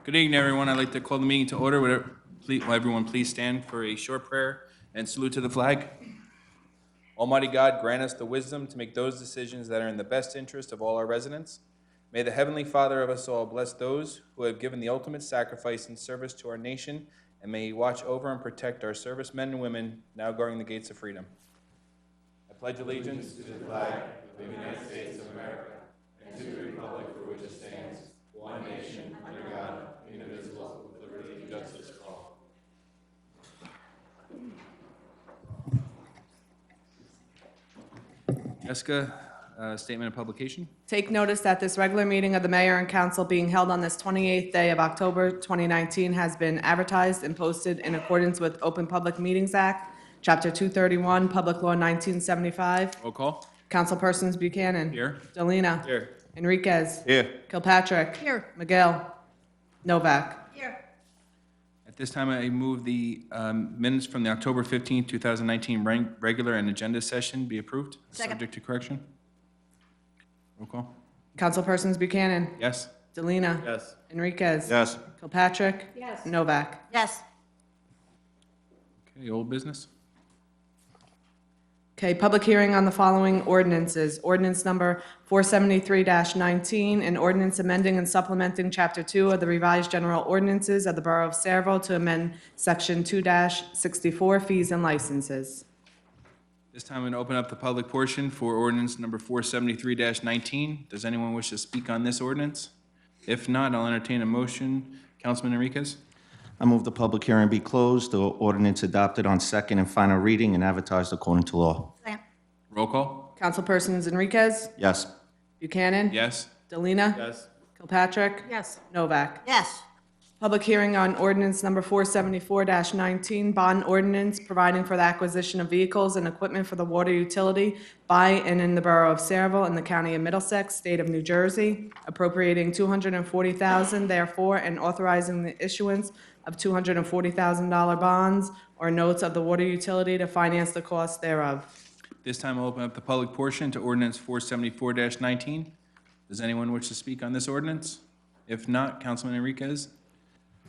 Good evening, everyone. I'd like to call the meeting to order. Will everyone please stand for a short prayer and salute to the flag? Almighty God, grant us the wisdom to make those decisions that are in the best interest of all our residents. May the Heavenly Father of us all bless those who have given the ultimate sacrifice in service to our nation, and may He watch over and protect our servicemen and women now guarding the gates of freedom. I pledge allegiance to the flag of the United States of America and to the republic for which it stands, one nation, under God, indivisible, with liberty and justice for all. Jessica, statement of publication. Take notice that this regular meeting of the mayor and council being held on this 28th day of October 2019 has been advertised and posted in accordance with Open Public Meetings Act, Chapter 231, Public Law 1975. Roll call. Councilpersons Buchanan. Here. Delina. Here. Enriquez. Here. Kilpatrick. Here. McGill. Novak. Here. At this time, I move the minutes from the October 15th, 2019 regular and agenda session be approved. Second. Subject to correction. Roll call. Councilpersons Buchanan. Yes. Delina. Yes. Enriquez. Yes. Kilpatrick. Yes. Novak. Yes. Okay, old business. Okay, public hearing on the following ordinances. Ordinance number 473-19, an ordinance amending and supplementing Chapter 2 of the revised general ordinances of the Borough of Saraville to amend Section 2-64, fees and licenses. This time, I'm going to open up the public portion for ordinance number 473-19. Does anyone wish to speak on this ordinance? If not, I'll entertain a motion. Councilman Enriquez? I move the public hearing be closed, the ordinance adopted on second and final reading and advertised according to law. Second. Roll call. Councilpersons Enriquez, Yes. Buchanan. Yes. Delina. Yes. Kilpatrick. Yes. Novak. Yes. Public hearing on ordinance number 474-19, bond ordinance providing for the acquisition of vehicles and equipment for the water utility by and in the Borough of Saraville in the County of Middlesex, State of New Jersey, appropriating $240,000 therefore, and authorizing the issuance of $240,000 bonds or notes of the water utility to finance the cost thereof. This time, I'll open up the public portion to ordinance 474-19. Does anyone wish to speak on this ordinance? If not, Councilman Enriquez?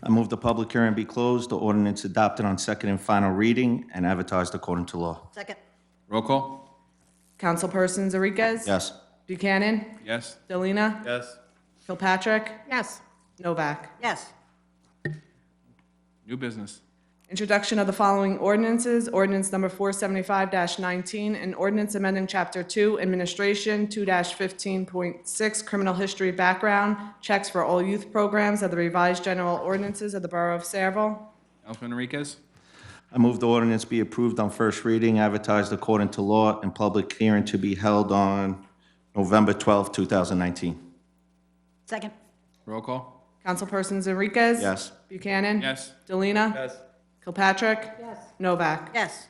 I move the public hearing be closed, the ordinance adopted on second and final reading and advertised according to law. Second. Roll call. Councilpersons Enriquez. Yes. Buchanan. Yes. Delina. Yes. Kilpatrick. Yes. Novak. Yes. New business. Introduction of the following ordinances. Ordinance number 475-19, an ordinance amending Chapter 2, Administration, 2-15.6, Criminal History Background, checks for all youth programs of the revised general ordinances of the Borough of Saraville. Councilman Enriquez? I move the ordinance be approved on first reading, advertised according to law, and public hearing to be held on November 12, 2019. Second. Roll call. Councilpersons Enriquez. Yes. Buchanan. Yes. Delina. Yes. Kilpatrick. Yes. Novak. Yes.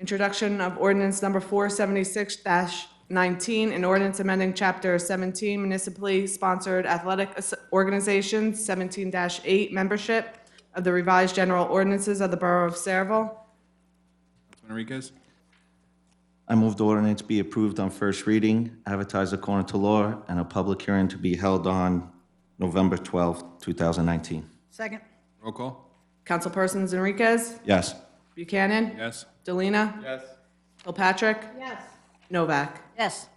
Introduction of ordinance number 476-19, an ordinance amending Chapter 17, municipally sponsored athletic organizations, 17-8, membership of the revised general ordinances of the Borough of Saraville. Councilman Enriquez? I move the ordinance be approved on first reading, advertised according to law, and a public hearing to be held on November 12, 2019. Second. Roll call. Councilpersons Enriquez, Yes. Buchanan, Yes. Delina, Yes. Kilpatrick, Yes. Novak. Yes.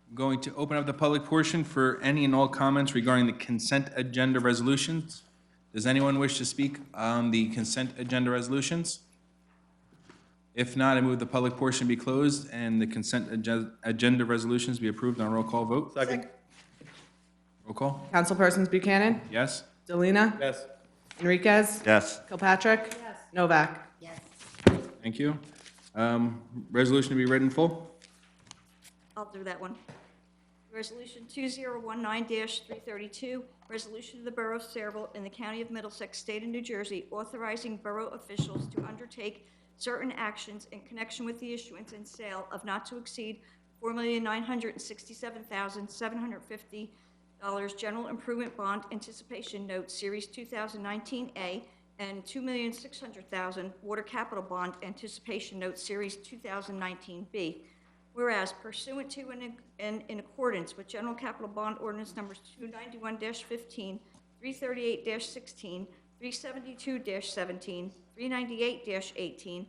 I'm going to open up the public portion for any and all comments regarding the consent agenda resolutions. Does anyone wish to speak on the consent agenda resolutions? If not, I move the public portion be closed and the consent agenda resolutions be approved on roll call vote. Second. Roll call. Councilpersons Buchanan, Yes. Delina, Yes. Enriquez, Yes. Kilpatrick, Novak. Yes. Thank you. Resolution to be read in full. I'll do that one. Resolution 2019-332, resolution of the Borough of Saraville in the County of Middlesex, State of New Jersey, authorizing borough officials to undertake certain actions in connection with the issuance and sale of not to exceed $4,967,750 General Improvement Bond Anticipation Note Series 2019A and $2,600,000 Water Capital Bond Anticipation Note Series 2019B. Whereas pursuant to and in accordance with General Capital Bond Ordinance Number 291-15, 338-16, 372-17, 398-18,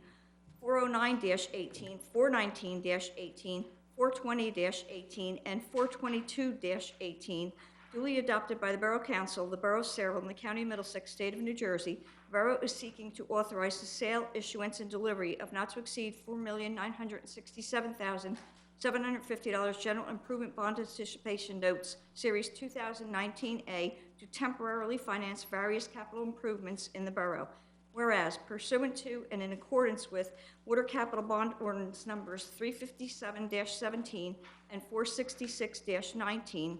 409-18, 419-18, 420-18, and 422-18, duly adopted by the Borough Council of the Borough of Saraville in the County of Middlesex, State of New Jersey. The Borough is seeking to authorize the sale, issuance, and delivery of not to exceed $4,967,750 General Improvement Bond Anticipation Notes, Series 2019A, to temporarily finance various capital improvements in the borough. Whereas pursuant to and in accordance with Water Capital Bond Ordinance Numbers 357-17 and 466-19,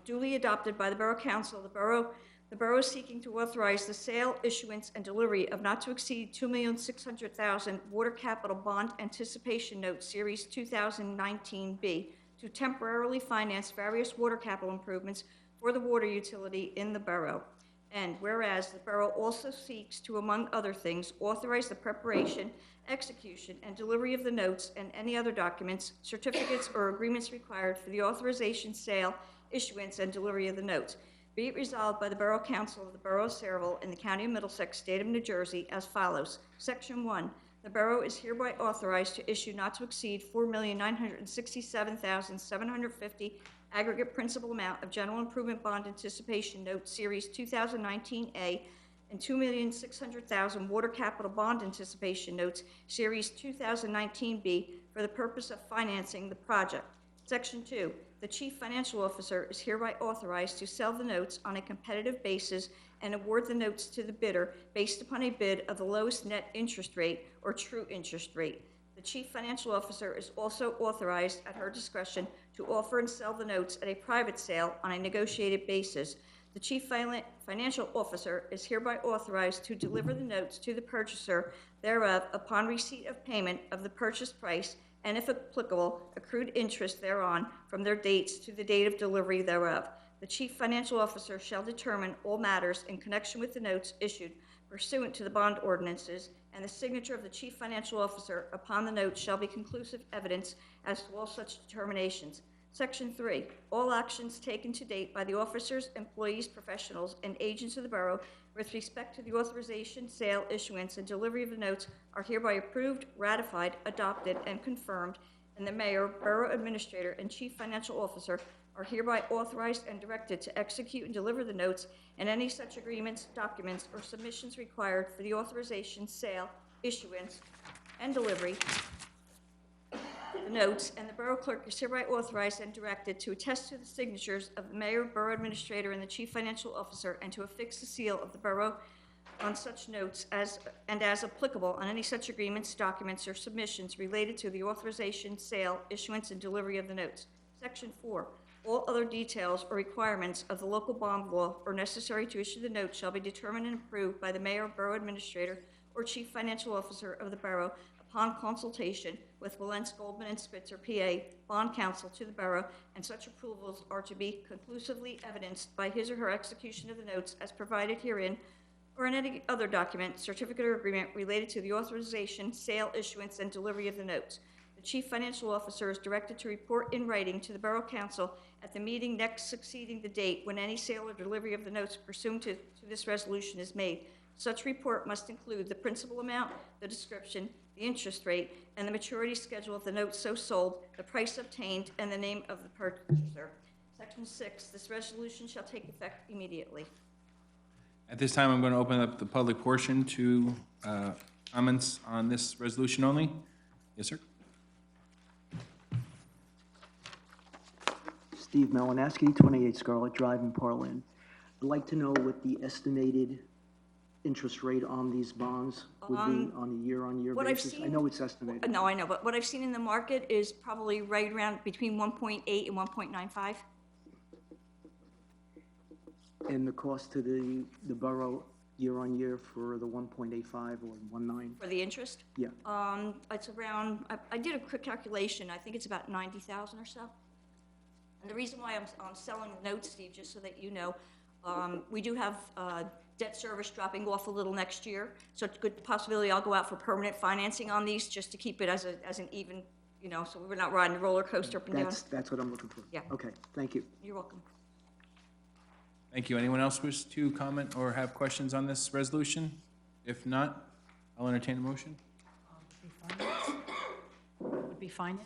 duly adopted by the Borough Council, the Borough is seeking to authorize the sale, issuance, and delivery of not to exceed $2,600,000 Water Capital Bond Anticipation Notes, Series 2019B, to temporarily finance various water capital improvements for the water utility in the borough. And whereas the borough also seeks to, among other things, authorize the preparation, execution, and delivery of the notes and any other documents, certificates, or agreements required for the authorization, sale, issuance, and delivery of the notes. Be it resolved by the Borough Council of the Borough of Saraville in the County of Middlesex, State of New Jersey, as follows. Section 1. The borough is hereby authorized to issue not to exceed $4,967,750 aggregate principal amount of General Improvement Bond Anticipation Note Series 2019A and $2,600,000 Water Capital Bond Anticipation Notes Series 2019B for the purpose of financing the project. Section 2. The Chief Financial Officer is hereby authorized to sell the notes on a competitive basis and award the notes to the bidder based upon a bid of the lowest net interest rate or true interest rate. The Chief Financial Officer is also authorized at her discretion to offer and sell the notes at a private sale on a negotiated basis. The Chief Financial Officer is hereby authorized to deliver the notes to the purchaser thereof upon receipt of payment of the purchase price and, if applicable, accrued interest thereon from their dates to the date of delivery thereof. The Chief Financial Officer shall determine all matters in connection with the notes issued pursuant to the bond ordinances, and the signature of the Chief Financial Officer upon the notes shall be conclusive evidence as to all such determinations. Section 3. All actions taken to date by the officers, employees, professionals, and agents of the borough with respect to the authorization, sale, issuance, and delivery of the notes are hereby approved, ratified, adopted, and confirmed, and the mayor, borough administrator, and chief financial officer are hereby authorized and directed to execute and deliver the notes and any such agreements, documents, or submissions required for the authorization, sale, issuance, and delivery the notes, and the borough clerk is hereby authorized and directed to attest to the signatures of the mayor, borough administrator, and the chief financial officer, and to affix the seal of the borough on such notes as applicable on any such agreements, documents, or submissions related to the authorization, sale, issuance, and delivery of the notes. Section 4. All other details or requirements of the local bond law or necessary to issue the note shall be determined and approved by the mayor, borough administrator, or chief financial officer of the borough upon consultation with Valence, Goldman, and Spitzer, PA, bond counsel to the borough, and such approvals are to be conclusively evidenced by his or her execution of the notes as provided herein, or in any other document, certificate, or agreement related to the authorization, sale, issuance, and delivery of the notes. The chief financial officer is directed to report in writing to the borough council at the meeting next succeeding the date when any sale or delivery of the notes pursuant to this resolution is made. Such report must include the principal amount, the description, the interest rate, and the maturity schedule of the notes so sold, the price obtained, and the name of the purchaser. Section 6, this resolution shall take effect immediately. At this time, I'm going to open up the public portion to comments on this resolution only. Yes, sir. Steve Malinowski, 28 Scarlet Drive in Portland. I'd like to know what the estimated interest rate on these bonds would be on a year-on-year What I've basis. I seen- know it's estimated. No, I know, but what I've seen in the market is probably right around between 1.8 and 1.95 And the cost to the borough year-on-year for the 1.85 or 1.9? for the interest. Yeah, It's around, I did a quick calculation, I think it's about 90,000 or so. And the reason why I'm selling the notes, Steve, just so that you know, we do have debt service dropping off a little next year, so it's a good possibility I'll go out for permanent financing on these, just to keep it as an even, so we're not riding a roller coaster up and down. that's what I'm looking for. Yeah. Okay, thank you. You're welcome. Thank you. Anyone else wish to comment or have questions on this resolution? If not, I'll entertain a motion. Would be fine?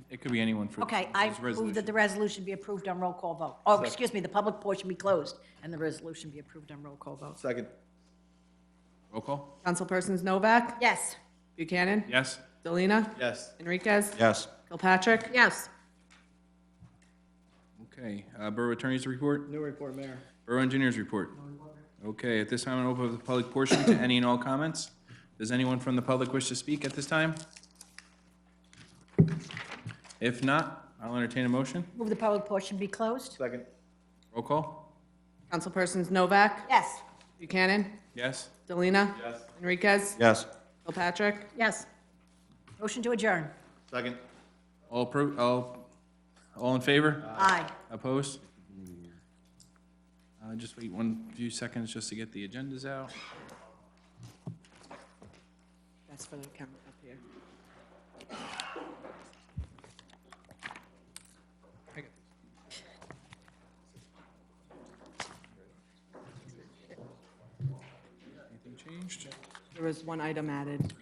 It could be anyone for. Okay, I this move that resolution. the resolution be approved on roll call vote. Oh, excuse me, the public portion be closed and the resolution be approved on roll call vote. Second. Roll call? Councilpersons Novak, Yes. Buchanan, Yes? Delina, Yes. Enriquez, Yes. Kilpatrick, Yes. Okay, Borough Attorney's report? No report, Mayor. Borough Engineers report? Okay, at this time, I'll open the public portion to any and all comments. Does anyone from the public wish to speak at this time? If not, I'll entertain a motion. Move the public portion be closed? Second. Roll call? Councilpersons Novak, Yes. Buchanan, Yes? Delina, Yes. Enriquez, Yes. Kilpatrick, Yes. Motion to adjourn? Second. All in favor? Aye. Opposed? Just wait one few seconds just to get the agendas out. that's for the camera up here. Anything changed? There was one item added.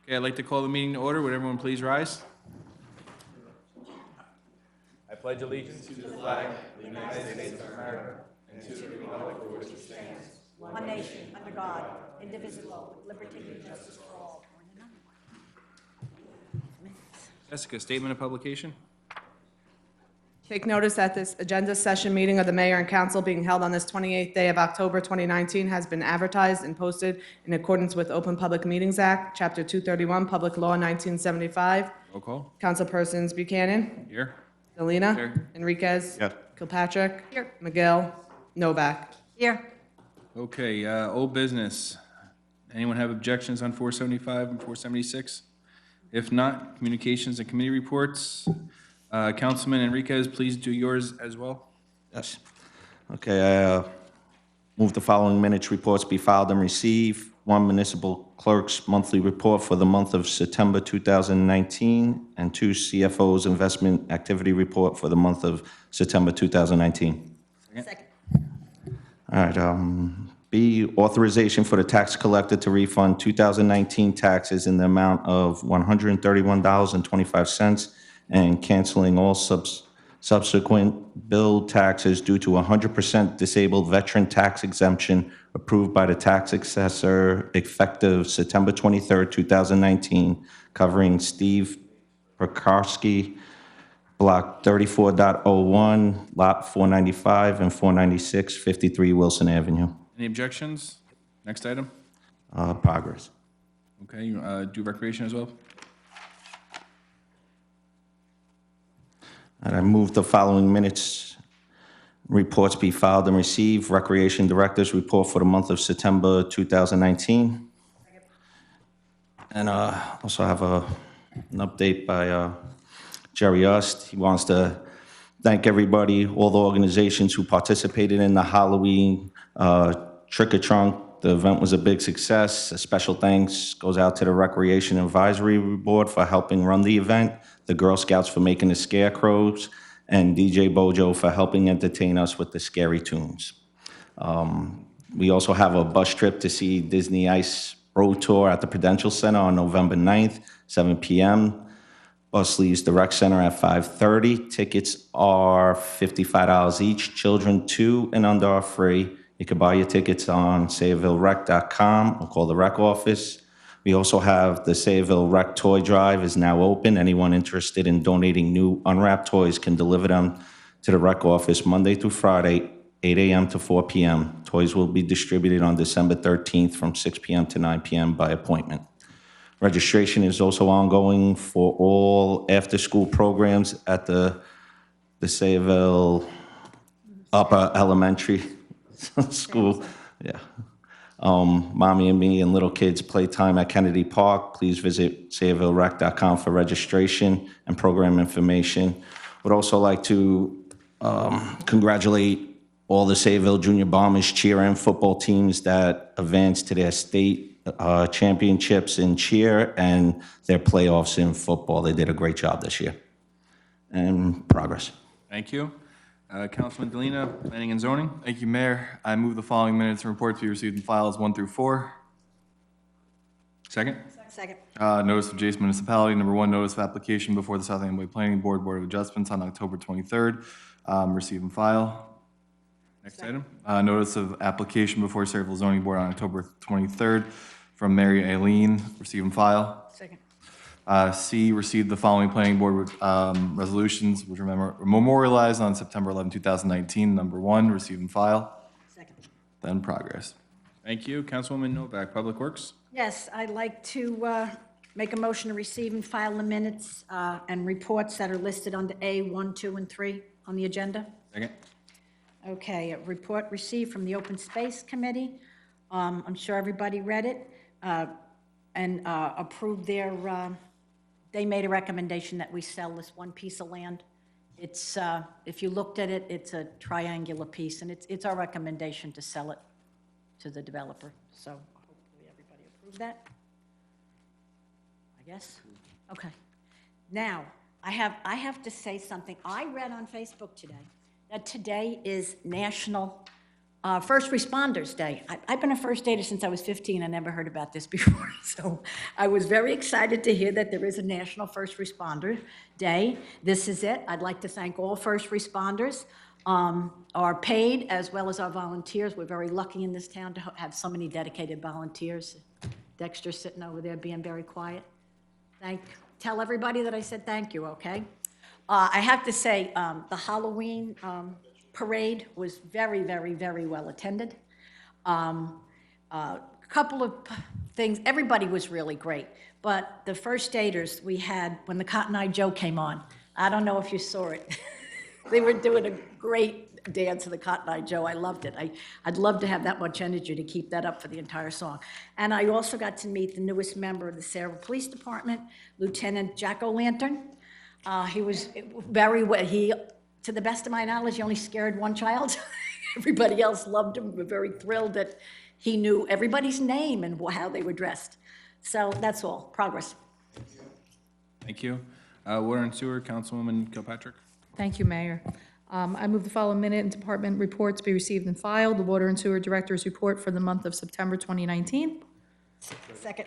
Okay, I'd like to call the meeting to order. Would everyone please rise? I pledge allegiance to the flag of the United States of America and to the republic for which it stands, One nation, under God, indivisible, with liberty and justice for all. Jessica, statement of publication? Take notice that this agenda session meeting of the mayor and council being held on this 28th day of October 2019 has been advertised and posted in accordance with Open Public Meetings Act, Chapter 231, Public Law 1975. Roll call. Councilpersons Buchanan, Here? Delina, Here. Enriquez, Yes. Kilpatrick, Here. McGill, Novak. Here. Okay, old business. Anyone have objections on 475 and 476? If not, communications and committee reports. Councilman Enriquez, please do yours as well. Yes. Okay, I move the following minutes reports be filed and received. One municipal clerk's monthly report for the month of September 2019, and two CFO's investment activity report for the month of September 2019. Second. All right, B, authorization for the tax collector to refund 2019 taxes in the amount of $131.25 and canceling all subsequent billed taxes due to 100% disabled veteran tax exemption approved by the tax assessor effective September 23rd, 2019, covering Steve Pekarski, Block 34.01, Lot 495 and 496, 53 Wilson Avenue. Any objections? Next item. Progress. Okay, you do recreation as well? And I move the following minutes, reports be filed and received. Recreation Director's report for the month of September 2019. And also have an update by Jerry Ust. He wants to thank everybody, all the organizations who participated in the Halloween trick-or-trunk. The event was a big success. A special thanks goes out to the Recreation Advisory Board for helping run the event, the Girl Scouts for making the scarecrows, and DJ Bojo for helping entertain us with the scary tunes. We also have a bus trip to see Disney Ice Road Tour at the Prudential Center on November 9th, 7 p.m. Bus leaves the rec center at 5:30. Tickets are $55 each. Children 2 and under are free. You can buy your tickets on SayrevilleRec.com or call the rec office. We also have the Sayreville Rec Toy Drive is now open. Anyone interested in donating new unwrapped toys can deliver them to the rec office Monday through Friday, 8 a.m. to 4 p.m. Toys will be distributed on December 13th from 6 p.m. to 9 p.m. by appointment. Registration is also ongoing for all after-school programs at the Sayville Upper Elementary School. Yeah. Mommy and Me and little kids playtime at Kennedy Park. Please visit SayvilleRec.com for registration and program information. Would also like to congratulate all the Sayville Junior Bombers cheer and football teams that advanced to their state championships in cheer and their playoffs in football. They did a great job this year. And progress. Thank you. Councilman Delina, Planning and Zoning. Thank you, Mayor. I move the following minutes and reports be received in files 1 through 4. Second. Second. Notice of Jason Municipality, number 1, notice of application before the South Amboy Planning Board, Board of Adjustments on October 23rd. Receive and file. Next item. Notice of application before Sayreville Zoning Board on October 23rd from Mary Aileen. Receive and file. Second. C, received the following planning board resolutions, which were memorialized on September 11, 2019. Number 1, receive and file. Second. Then progress. Thank you. Councilwoman Novak, Public Works. Yes, I'd like to make a motion to receive and file the minutes and reports that are listed under A, 1, 2, and 3 on the agenda. Second. Okay, a report received from the Open Space Committee. I'm sure everybody read it and approved their, they made a recommendation that we sell this one piece of land. It's, if you looked at it, it's a triangular piece, and it's our recommendation to sell it to the developer. So hopefully everybody approved that. I guess? Okay. Now, I have to say something. I read on Facebook today that today is National First Responders Day. I've been a first aider since I was 15. I never heard about this before. So I was very excited to hear that there is a National First Responder Day. This is it. I'd like to thank all first responders, our paid as well as our volunteers. We're very lucky in this town to have so many dedicated volunteers. Dexter's sitting over there being very quiet. Tell everybody that I said thank you, okay? I have to say, the Halloween parade was very, very, very well attended. Couple of things, everybody was really great, but the first aiders we had when the Cotton Eye Joe came on, I don't know if you saw it. They were doing a great dance of the Cotton Eye Joe. I loved it. I'd love to have that much energy to keep that up for the entire song. And I also got to meet the newest member of the Sayreville Police Department, Lieutenant Jack O'Lantern. He was very well. He, to the best of my knowledge, he only scared one child. Everybody else loved him. We're very thrilled that he knew everybody's name and how they were dressed. So that's all. Progress. Thank you. Water and Sewer, Councilwoman Kilpatrick. Thank you, Mayor. I move the following minute and department reports be received and filed. The Water and Sewer Director's report for the month of September 2019. Second.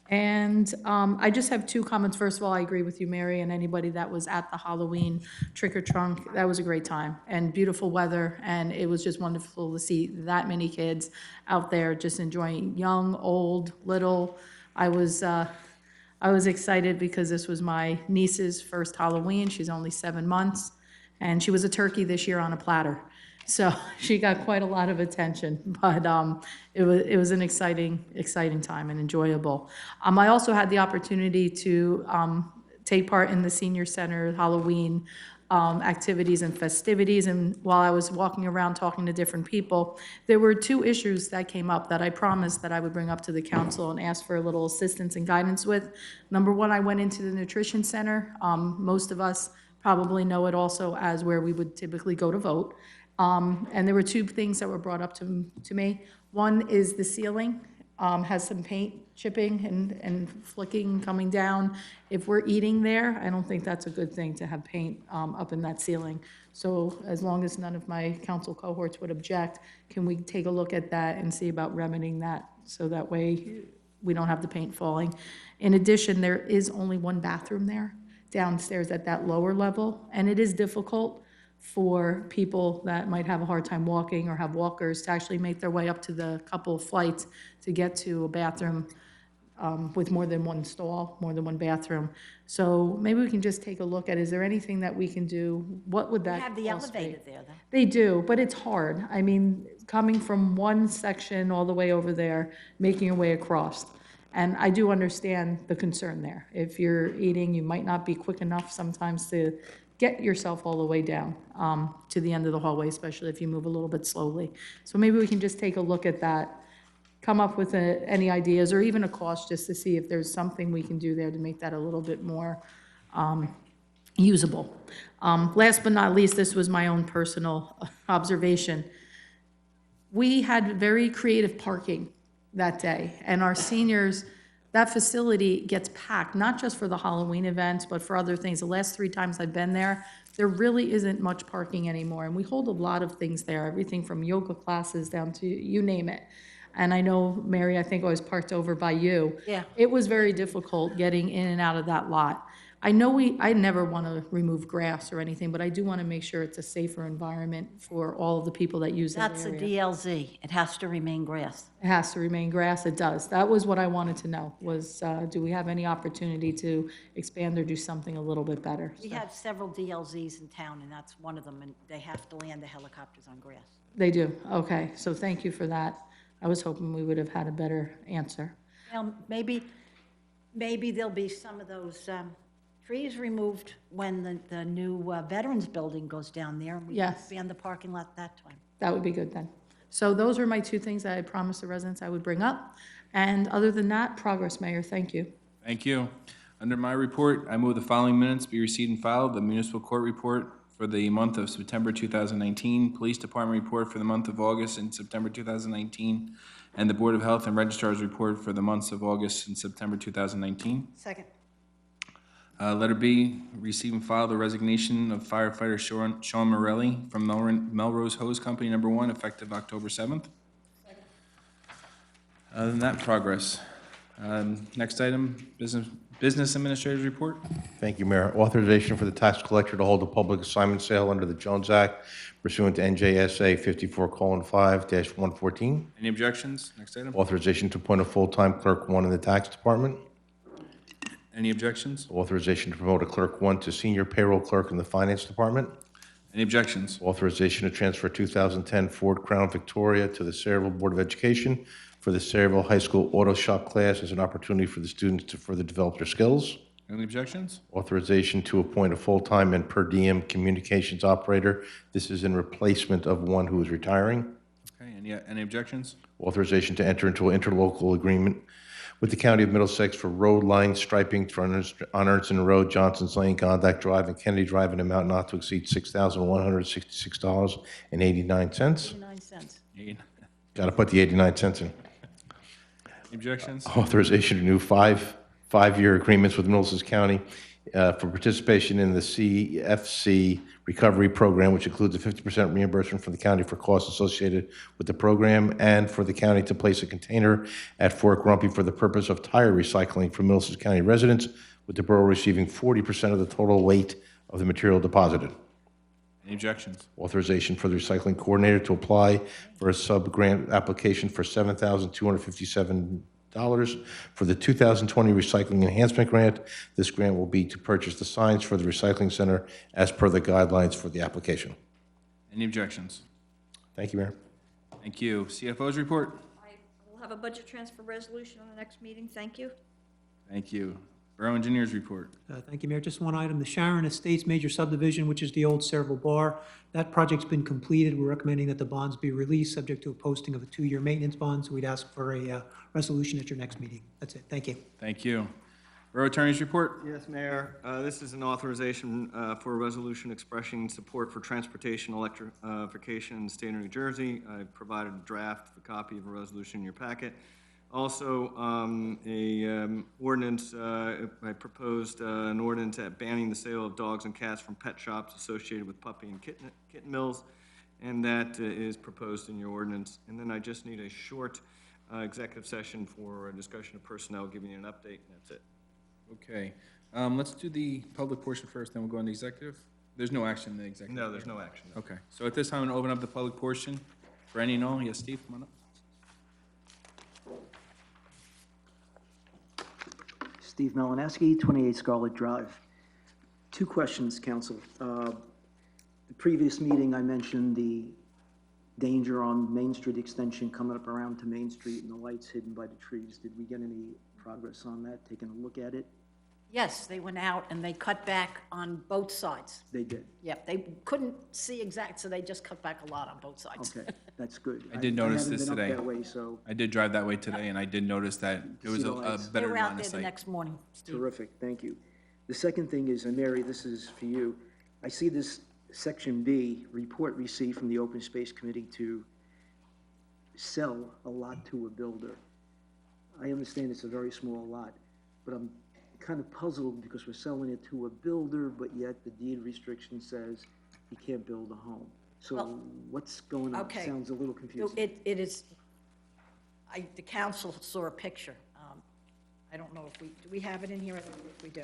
And I just have two comments. First of all, I agree with you, Mary, and anybody that was at the Halloween trick or trunk. That was a great time and beautiful weather, and it was just wonderful to see that many kids out there just enjoying, young, old, little. I was excited because this was my niece's first Halloween. She's only 7 months, and she was a turkey this year on a platter. So she got quite a lot of attention, but it was an exciting time and enjoyable. I also had the opportunity to take part in the Senior Center Halloween activities and festivities, and while I was walking around talking to different people, there were two issues that came up that I promised that I would bring up to the council and ask for a little assistance and guidance with. Number one, I went into the nutrition center. Most of us probably know it also as where we would typically go to vote. And there were two things that were brought up to me. One is the ceiling has some paint chipping and flicking coming down. If we're eating there, I don't think that's a good thing to have paint up in that ceiling. So as long as none of my council cohorts would object, can we take a look at that and see about remedying that so that way we don't have the paint falling? In addition, there is only one bathroom there downstairs at that lower level, and it is difficult for people that might have a hard time walking or have walkers to actually make their way up to the couple of flights to get to a bathroom with more than one stall, more than one bathroom. So maybe we can just take a look at, is there anything that we can do? What would that They have the cost be? elevator there, though. They do, but it's hard. I mean, coming from one section all the way over there, making your way across. And I do understand the concern there. If you're eating, you might not be quick enough sometimes to get yourself all the way down to the end of the hallway, especially if you move a little bit slowly. So maybe we can just take a look at that, come up with any ideas or even a cost just to see if there's something we can do there to make that a little bit more usable. Last but not least, this was my own personal observation. We had very creative parking that day, and our seniors, that facility gets packed, not just for the Halloween events, but for other things. The last 3 times I've been there, there really isn't much parking anymore, and we hold a lot of things there, everything from yoga classes down to you name it. And I know, Mary, I think I was parked over by you. Yeah. It was very difficult getting in and out of that lot. I know I never want to remove grass or anything, but I do want to make sure it's a safer environment for all of the people that use that That's a area. DLZ. It has to remain grass. It has to remain grass, it does. That was what I wanted to know, was do we have any opportunity to expand or do something a little bit better? We have several DLZs in town, and that's one of them, and they have to land the helicopters on grass. They do, okay, so thank you for that. I was hoping we would have had a better answer. Now, maybe there'll be some of those trees removed when the new Veterans Building goes down there. And we can Yes. expand the parking lot that time. That would be good then. So those are my 2 things that I promised the residents I would bring up. And other than that, progress, Mayor, thank you. Thank you. Under my report, I move the following minutes be received and filed. The municipal court report for the month of September 2019, police department report for the month of August and September 2019, and the Board of Health and Registrar's report for the months of August and September 2019. Second. Letter B, receive and file the resignation of firefighter Sean Morelli from Melrose Hose Company Number 1, effective October 7th. Other than that, progress. Next item, business administrator's report. Thank you, Mayor. Authorization for the tax collector to hold a public assignment sale under the Jones Act pursuant to NJSA 54:5-114. Any objections? Next item. Authorization to appoint a full-time clerk 1 in the tax department. Any objections? Authorization to promote a clerk 1 to senior payroll clerk in the finance department. Any objections? Authorization to transfer 2010 Ford Crown Victoria to the Sayreville Board of Education for the Sayreville High School Auto Shop class as an opportunity for the students to further develop their skills. Any objections? Authorization to appoint a full-time and per diem communications operator. This is in replacement of one who is retiring. Okay, any objections? Authorization to enter into an interlocal agreement with the County of Middlesex for road line striping on Ernstton Road, Johnson's Lane, Gondak Drive, and Kennedy Drive in an amount not to exceed $6,166.89. 9 cents. Any Got to put the 89 cents in. objections? Authorization to renew five-year agreements with Middlesex County for participation in the CFC recovery program, which includes a 50% reimbursement from the county for costs associated with the program, and for the county to place a container at Fort Grumpy for the purpose of tire recycling for Middlesex County residents, with the borough receiving 40% of the total weight of the material deposited. Any objections? Authorization for the recycling coordinator to apply for a sub-grant application for $7,257 for the 2020 Recycling Enhancement Grant. This grant will be to purchase the signs for the recycling center as per the guidelines for the application. Any objections? Thank you, Mayor. Thank you. CFO's report. I will have a budget transfer resolution on the next meeting. Thank you. Thank you. Borough Engineers report. Thank you, Mayor. Just one item, the Sharon Estates major subdivision, which is the old Sayreville Bar. That project's been completed. We're recommending that the bonds be released, subject to a posting of a 2-year maintenance bond. So we'd ask for a resolution at your next meeting. That's it. Thank you. Thank you. Borough Attorney's report. Yes, Mayor. This is an authorization for a resolution expressing support for transportation electrification in the state of New Jersey. I provided a draft, a copy of a resolution in your packet. Also, ordinance, I proposed an ordinance at banning the sale of dogs and cats from pet shops associated with puppy and kitten mills, and that is proposed in your ordinance. And then I just need a short executive session for a discussion of personnel, giving you an update, and that's it. Okay. Let's do the public portion first, then we'll go into executive. There's no action in the executive. No, there's no action. Okay. So at this time, I'm going to open up the public portion for any and all. Yes, Steve, come on up. Steve Malineski, 28 Scarlet Drive. 2 questions, council. The previous meeting, I mentioned the danger on Main Street extension coming up around to Main Street and the lights hidden by the trees. Did we get any progress on that, taking a look at it? Yes, they went out and they cut back on both sides. They did. Yep, they couldn't see exact, so they just cut back a lot on both sides. Okay, that's good. I did notice haven't this been up today. that way, so I did drive that way today, and I did notice that it was See the a lights. They better were out line of there the sight. next morning, Steve. terrific, thank you. The second thing is, and Mary, this is for you. I see this section B, report received from the Open Space Committee to sell a lot to a builder. I understand it's a very small lot, but I'm kind of puzzled because we're selling it to a builder, but yet the deed restriction says he can't build a home. So Well, what's going on? okay. Sounds a little So confusing. it is, the council saw a picture. I don't know if do we have it in here? I don't know if we do.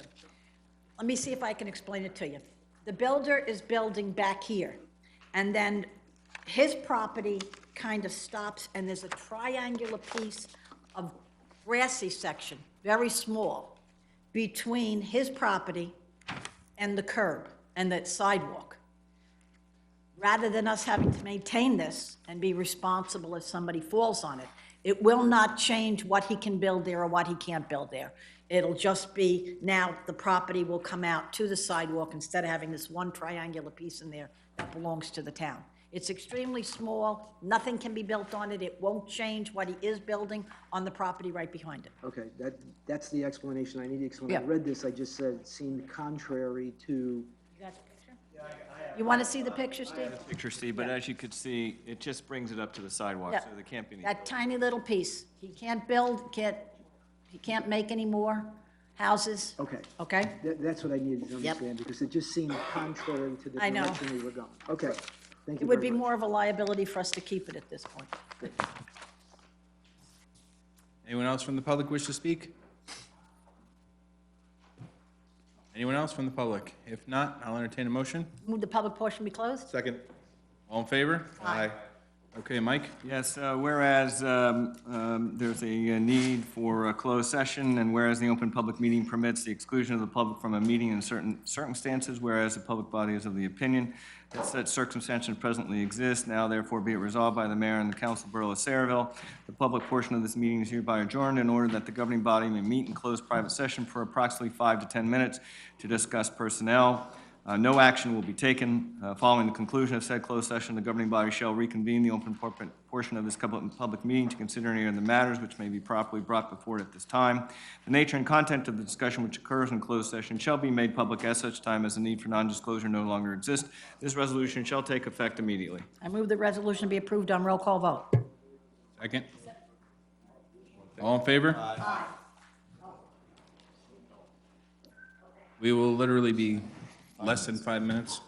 Let me see if I can explain it to you. The builder is building back here, and then his property kind of stops, and there's a triangular piece of grassy section, very small, between his property and the curb and the sidewalk. Rather than us having to maintain this and be responsible if somebody falls on it, it will not change what he can build there or what he can't build there. It'll just be, now the property will come out to the sidewalk instead of having this one triangular piece in there that belongs to the town. It's extremely small, nothing can be built on it, it won't change what he is building on the property right behind it. Okay, that's the explanation I needed, because when I Yeah. read this, I just said it seemed contrary to, You got the picture? You want to see the picture, Steve? Picture, Steve, but as you could see, it just brings it up to the sidewalk, Yeah. so there can't be any. That tiny little piece. He can't build, he can't make any more houses. okay. Okay? That's what I needed to Yep. understand, because it just seemed contrary to the I know. direction we were going. Okay, thank It you would very be much. more of a liability for us to keep it at this point. Anyone else from the public wish to speak? Anyone else from the public? If not, I'll entertain a motion. Move the public portion be closed? Second. All in favor? Aye. Okay, Mike? Yes, whereas there's a need for a closed session, and whereas the open public meeting permits the exclusion of the public from a meeting in certain circumstances, whereas the public body is of the opinion that such circumstances presently exist, now therefore be it resolved by the mayor and the council borough of Sayreville, the public portion of this meeting is hereby adjourned in order that the governing body may meet in closed private session for approximately 5 to 10 minutes to discuss personnel. No action will be taken. Following the conclusion of said closed session, the governing body shall reconvene the open portion of this public meeting to consider any of the matters which may be properly brought before it at this time. The nature and content of the discussion which occurs in closed session shall be made public at such time as the need for non-disclosure no longer exists. This resolution shall take effect immediately. I move the resolution be approved on roll call vote. Second? All in favor? Aye. We will literally be less than 5 minutes.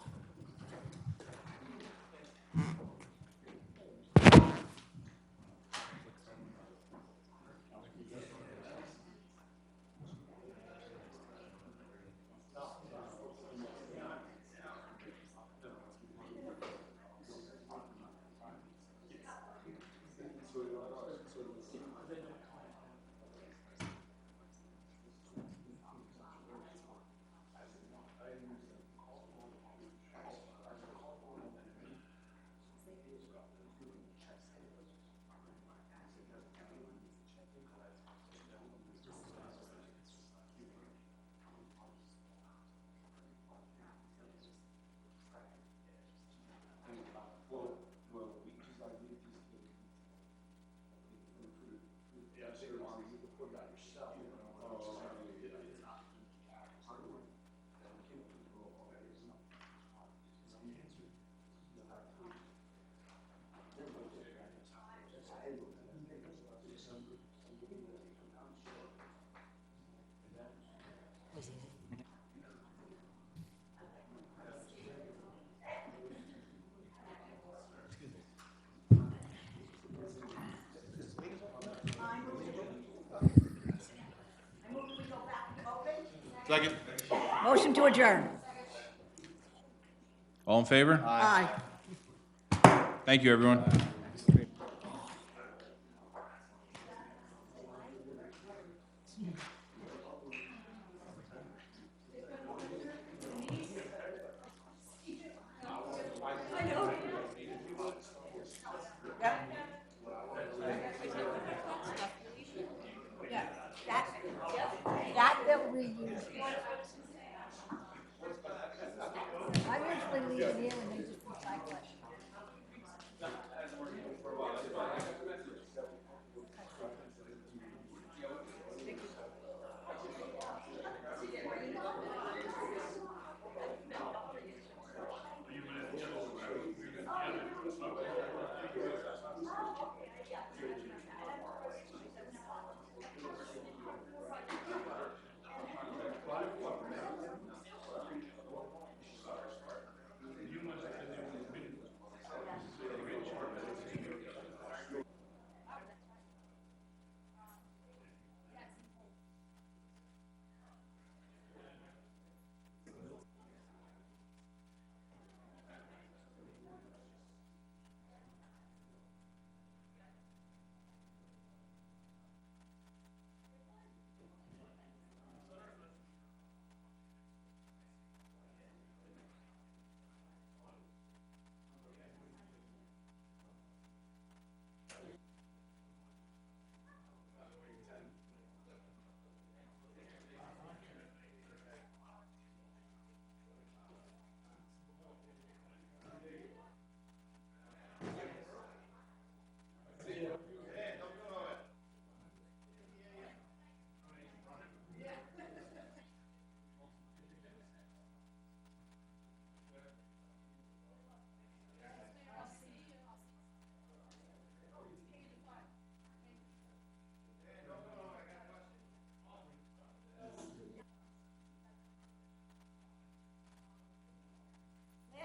Second. Motion to adjourn. All in favor? Aye. Thank you, everyone.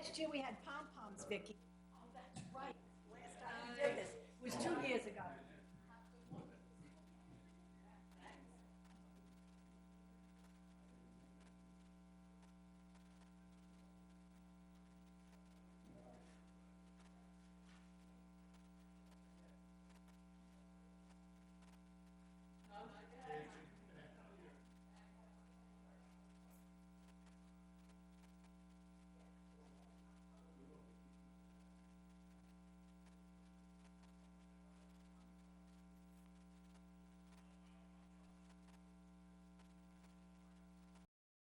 Last year, we had pom-poms, Vicki.